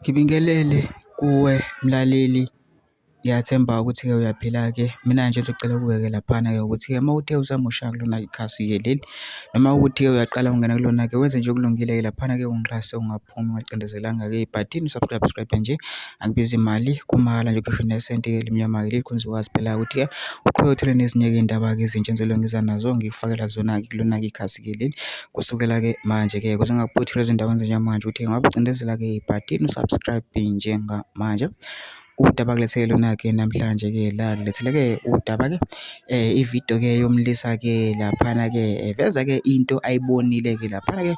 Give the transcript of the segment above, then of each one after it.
Ngibingelele kuwe mlaleli, ngiyathemba ukuthi-ke uyaphila-ke. Mina nje ngizocela kuwe-ke laphana-ke ukuthi-ke uma uthe uzama ushaya kulona ikhasi-ke leli, noma ukuthi-ke uyaqala ungena kulona-ke wenze nje okulungile-ke laphana-ke ungixhase, ungaphumi ungacindezelanga-ke ibhathini subscribe nje, angibizi imali, kumahhala nje kusho nesenti-ke elimnyama-ke leli kwenza ukwazi phela ukuthi-ke uqhubeke uthole nezinye-ke iy'ndaba-ke ezintsha engizobe ngiza nazo ngikufakela zona-ke kulona-ke ikhasi-ke leli kusukela-ke manje-ke ukuze ngingakuphothi lezi ndawo ezinjengamanje ukuthi ngabe ucindezela-ke ibhathini usubscribe njengamanje. Udaba kuletheke lona-ke namhlanje-ke la kulethele-ke udaba-ke ividiyo-ke yomlisa-ke laphana-ke veza-ke into ayibonile-ke laphana-ke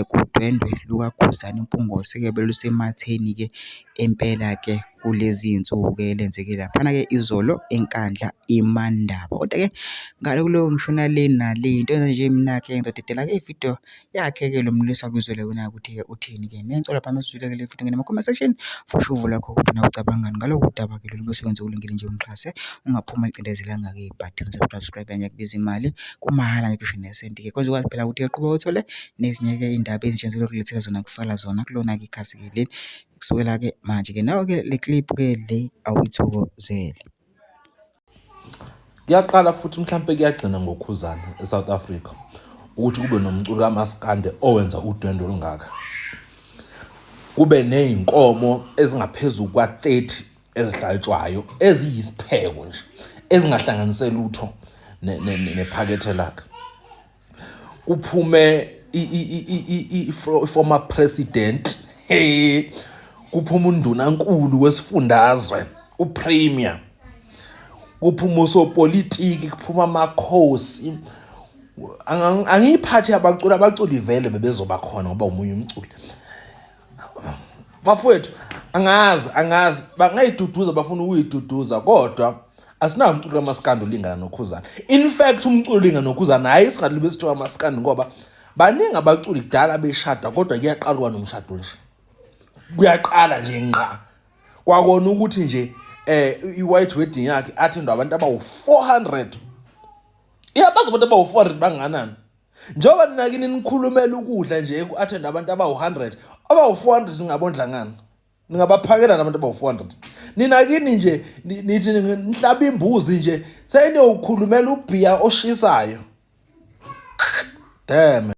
kudwendwe lukaKhuzani Mpungose-ke belusematheni-ke impela-ke kulezi iy'nsuku-ke lenzeke laphana-ke izolo eNkandla iMandaba. Kodwa-ke ngale kuleyo ngishona le nale into yenza nje mina-ke ngizodedela-ke ividiyo yakhe-ke lo mlisa kuzwele wona ukuthi-ke uthini-ke. Mina ngicela phela mesizwile-ke le video ngene ema-comment section fusha uvo lakho ukuthi nawe ucabangani ngaloku udaba-ke lolu bese wenze ulungile nje ungixhase, ungaphumi ulicindezelanga-ke ibhathini subscribe kubiza imali kumahhala ngisho nesenti-ke kwenza ukwazi phela ukuthi qhubeka uthole nezinye-ke iy'ndaba ezintsha engizokulethela zona ngikufakela zona kulona-ke ikhasi-ke leli kusukela-ke manje-ke nawe-ke le clip-ke le awuyithokozele. Kuyaqala futhi mhlampe kuyagcina ngoKhuzani eSouth Africa ukuthi kube nomculo kaMaskandi owenza udwendwe olungaka. Kube ney'nkomo ezingaphezulu kwa-30 ezihlatshwayo eziyisipheko nje ezingahlanganisela lutho nephakethe lakhe. Kuphume former president, kuphume undunankulu wesifundazwe uPremier, kuphuma osopolitiki, kuphuma amakhosi. Angiyiphathi abaculi vele bebezoba khona ngoba umunye umculi. Bafowethu angazi bangayiduduza bafuna ukuyiduduza kodwa asinawo umculo kaMaskandi olingana noKhuzani. In fact umculo olingana noKhuzani hayi singadlube sithiwa kaMaskandi ngoba baningi abaculi kudala beshada kodwa kuyaqalwa nomshado nje. Kuyaqala nje ngqa. Kwakona ukuthi nje i-white wedding yakhe athendwa abantu abawu-400. Iyabazi abantu abawu-400 banganani? Njengoba ninakini nikhulumela ukudla nje ku-attend abantu abawu-100, abawu-400 ningabondla ngani? Ningabaphakela nabantu abawu-400. Ninakini nje nithi nihlaba imbuzi nje seniyokhulumela ubhiya oshisayo. Damn.